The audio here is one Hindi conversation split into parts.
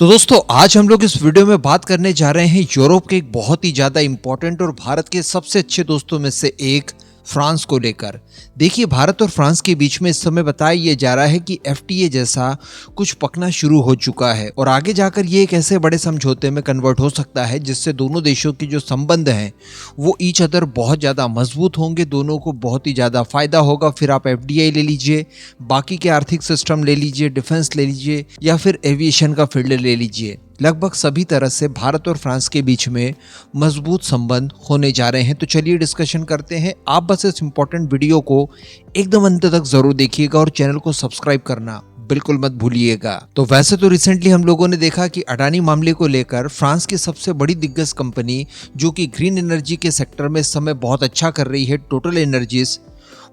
तो दोस्तों आज हम लोग इस वीडियो में बात करने जा रहे हैं यूरोप के एक बहुत ही ज्यादा इंपॉर्टेंट और भारत के सबसे अच्छे दोस्तों में से एक फ्रांस को लेकर। देखिए, भारत और फ्रांस के बीच में इस समय बताया ये जा रहा है कि एफटीए जैसा कुछ पकना शुरू हो चुका है और आगे जाकर ये एक ऐसे बड़े समझौते में कन्वर्ट हो सकता है जिससे दोनों देशों के जो संबंध हैं वो ईच अदर बहुत ज़्यादा मजबूत होंगे, दोनों को बहुत ही ज़्यादा फायदा होगा। फिर आप एफडीआई ले लीजिए, बाकी के आर्थिक सिस्टम ले लीजिए, डिफेंस ले लीजिए या फिर एविएशन का फील्ड ले लीजिए, लगभग सभी तरह से भारत और फ्रांस के बीच में मजबूत संबंध होने जा रहे हैं। तो चलिए डिस्कशन करते हैं। आप बस इस इंपॉर्टेंट वीडियो को एकदम अंत तक जरूर देखिएगा और चैनल को सब्सक्राइब करना बिल्कुल मत भूलिएगा। तो वैसे तो रिसेंटली हम लोगों ने देखा कि अडानी मामले को लेकर फ्रांस की सबसे बड़ी दिग्गज कंपनी जो कि ग्रीन एनर्जी के सेक्टर में इस समय बहुत अच्छा कर रही है, टोटल एनर्जीज,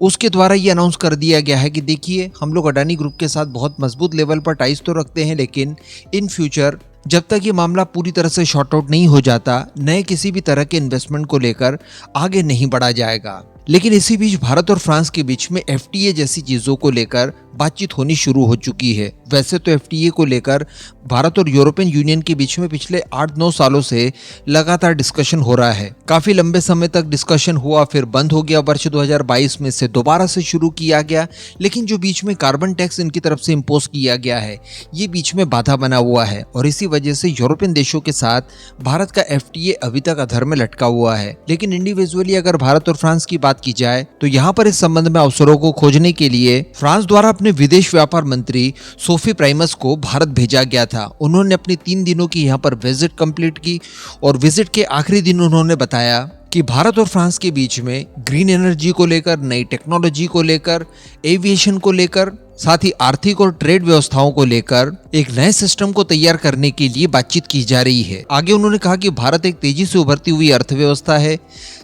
उसके द्वारा ये अनाउंस कर दिया गया है कि देखिए, हम लोग अडानी ग्रुप के साथ बहुत मजबूत लेवल पर टाइज तो रखते हैं, लेकिन इन फ्यूचर जब तक ये मामला पूरी तरह से शॉर्ट आउट नहीं हो जाता, नए किसी भी तरह के इन्वेस्टमेंट को लेकर आगे नहीं बढ़ा जाएगा। लेकिन इसी बीच भारत और फ्रांस के बीच में एफटीए जैसी चीजों को लेकर बातचीत होनी शुरू हो चुकी है। वैसे तो एफटीए को लेकर भारत और यूरोपियन यूनियन के बीच में पिछले 8-9 सालों से लगातार डिस्कशन हो रहा है। काफी लंबे समय तक डिस्कशन हुआ, फिर बंद हो गया। वर्ष 2022 में से दोबारा से शुरू किया गया, लेकिन जो बीच में कार्बन टैक्स इनकी तरफ से इम्पोज किया गया है, ये बीच में बाधा बना हुआ है और इसी वजह से यूरोपियन देशों के साथ भारत का एफटीए अभी तक अधर में लटका हुआ है। लेकिन इंडिविजुअली अगर भारत और फ्रांस की बात की जाए तो यहाँ पर इस संबंध में अवसरों को खोजने के लिए फ्रांस द्वारा अपने विदेश व्यापार मंत्री सोफी प्राइमस को भारत भेजा गया था। उन्होंने अपनी 3 दिनों की यहाँ पर विजिट कंप्लीट की और विजिट के आखिरी दिन उन्होंने बताया कि भारत और फ्रांस के बीच में ग्रीन एनर्जी को लेकर, नई टेक्नोलॉजी को लेकर, एविएशन को लेकर, साथ ही आर्थिक और ट्रेड व्यवस्थाओं को लेकर एक नए सिस्टम को तैयार करने के लिए बातचीत की जा रही है। आगे उन्होंने कहा कि भारत एक तेजी से उभरती हुई अर्थव्यवस्था है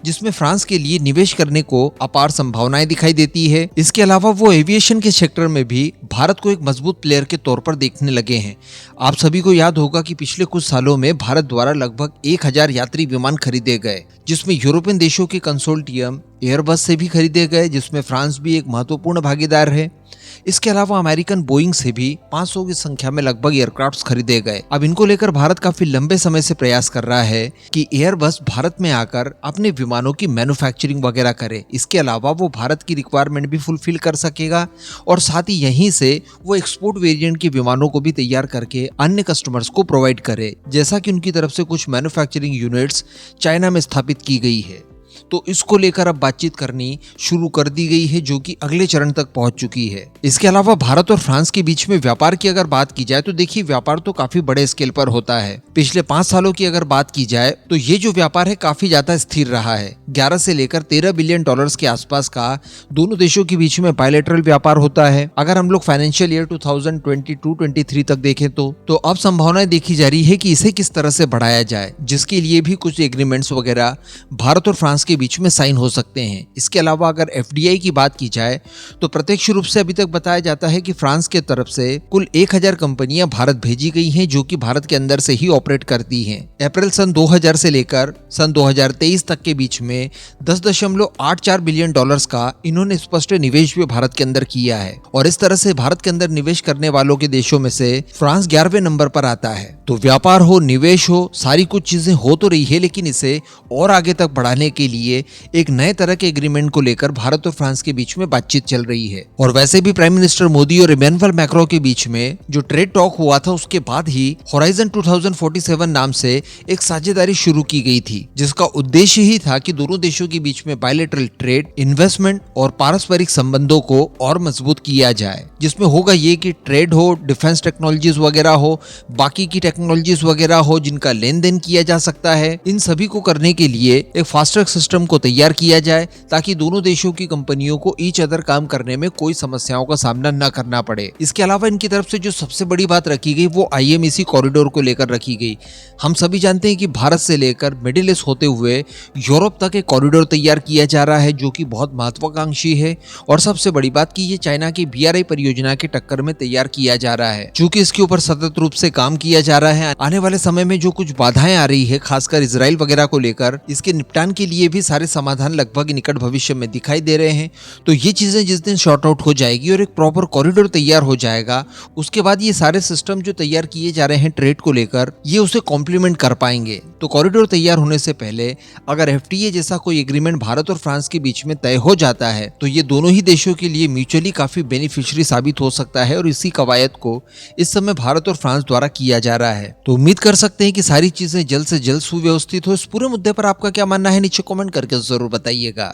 जिसमें फ्रांस के लिए निवेश करने को अपार संभावनाएं दिखाई देती है। इसके अलावा वो एविएशन के सेक्टर में भी भारत को एक मजबूत प्लेयर के तौर पर देखने लगे हैं। आप सभी को याद होगा कि पिछले कुछ सालों में भारत द्वारा लगभग 1000 यात्री विमान खरीदे गए, जिसमें यूरोपियन देशों के कंसोर्टियम एयरबस से भी खरीदे गए, जिसमें फ्रांस भी एक महत्वपूर्ण भागीदार है। इसके अलावा अमेरिकन बोइंग से भी 500 की संख्या में लगभग एयरक्राफ्ट्स खरीदे गए। अब इनको लेकर भारत काफी लंबे समय से प्रयास कर रहा है कि एयरबस भारत में आकर अपने विमानों की मैन्युफैक्चरिंग वगैरह करे। इसके अलावा वो भारत की रिक्वायरमेंट भी फुलफिल कर सकेगा और साथ ही यहीं से वो एक्सपोर्ट वेरिएंट के विमानों को भी तैयार करके अन्य कस्टमर्स को प्रोवाइड करे, जैसा कि उनकी तरफ से कुछ मैन्युफैक्चरिंग यूनिट्स चाइना में स्थापित की गई है। तो इसको लेकर अब बातचीत करनी शुरू कर दी गई है, जो कि अगले चरण तक पहुंच चुकी है। इसके अलावा भारत और फ्रांस के बीच में व्यापार की अगर बात की जाए तो देखिए, व्यापार तो काफी बड़े स्केल पर होता है। पिछले 5 सालों की अगर बात की जाए तो ये जो व्यापार है काफी ज्यादा स्थिर रहा है। 11 से लेकर 13 बिलियन डॉलर्स के आसपास का दोनों देशों के बीच में बायलैटरल व्यापार होता है। अगर हम लोग फाइनेंशियल ईयर 2022-23 तक देखें तो अब संभावनाएं देखी जा रही है कि इसे किस तरह से बढ़ाया जाए, जिसके लिए भी कुछ एग्रीमेंट्स वगैरह भारत और फ्रांस के बीच में साइन हो सकते हैं। इसके अलावा अगर एफडीआई की बात की जाए तो प्रत्यक्ष रूप से अभी तक बताया जाता है कि फ्रांस के तरफ से कुल 1000 कंपनियां भारत भेजी गई हैं, जो कि भारत के अंदर से ही ऑपरेट करती हैं। अप्रैल सन 2000 से लेकर सन 2023 तक के बीच में 10.84 बिलियन डॉलर्स का इन्होंने स्पष्ट निवेश भी भारत के अंदर किया है और इस तरह से भारत के अंदर निवेश करने वालों के देशों में से फ्रांस 11वें नंबर पर आता है। तो व्यापार हो, निवेश हो, सारी कुछ चीजें हो तो रही है, लेकिन इसे और आगे तक बढ़ाने के लिए एक नए तरह के एग्रीमेंट को लेकर भारत और फ्रांस के बीच में बातचीत चल रही है। और वैसे भी प्राइम मिनिस्टर मोदी और इमैनुअल मैक्रों के बीच में जो ट्रेड टॉक हुआ था, उसके बाद ही होराइजन 2047 नाम से एक साझेदारी शुरू की गई थी, जिसका उद्देश्य ही था कि दोनों देशों के बीच में बायलैटरल ट्रेड, इन्वेस्टमेंट और पारस्परिक संबंधों को और मजबूत किया जाए, जिसमें होगा ये कि ट्रेड हो, डिफेंस टेक्नोलॉजीज वगैरह हो, बाकी की टेक्नोलॉजीज वगैरह हो जिनका लेन देन किया जा सकता है, इन सभी को करने के लिए एक फास्ट ट्रैक सिस्टम को तैयार किया जाए ताकि दोनों देशों की कंपनियों को ईच अदर काम करने में कोई समस्याओं का सामना न करना पड़े। इसके अलावा इनकी तरफ से जो सबसे बड़ी बात रखी गई वो आईएमईसी कॉरिडोर को लेकर रखी गई। हम सभी जानते हैं कि भारत से लेकर मिडिल ईस्ट होते हुए यूरोप तक एक कॉरिडोर तैयार किया जा रहा है, जो कि बहुत महत्वाकांक्षी है और सबसे बड़ी बात कि ये चाइना की बीआरआई परियोजना के टक्कर में तैयार किया जा रहा है। चूंकि इसके ऊपर सतत रूप से काम किया जा रहा है, आने वाले समय में जो कुछ बाधाएं आ रही है, खासकर इजराइल वगैरह को लेकर, इसके निपटान के लिए भी सारे समाधान लगभग निकट भविष्य में दिखाई दे रहे हैं। तो ये चीज़ें जिस दिन शॉर्ट आउट हो जाएगी और एक प्रॉपर कॉरिडोर तैयार हो जाएगा, उसके बाद ये सारे सिस्टम जो तैयार किए जा रहे हैं ट्रेड को लेकर, ये उसे कॉम्प्लीमेंट कर पाएंगे। तो कॉरिडोर तैयार होने से पहले अगर एफटीए जैसा कोई एग्रीमेंट भारत और फ्रांस के बीच में तय हो जाता है तो ये दोनों ही देशों के लिए म्यूचुअली काफी बेनिफिशियरी साबित हो सकता है, और इसी कवायद को इस समय भारत और फ्रांस द्वारा किया जा रहा है। तो उम्मीद कर सकते हैं कि सारी चीजें जल्द से जल्द सुव्यवस्थित हो। इस पूरे मुद्दे पर आपका क्या मानना है, नीचे कमेंट करके जरूर बताइएगा।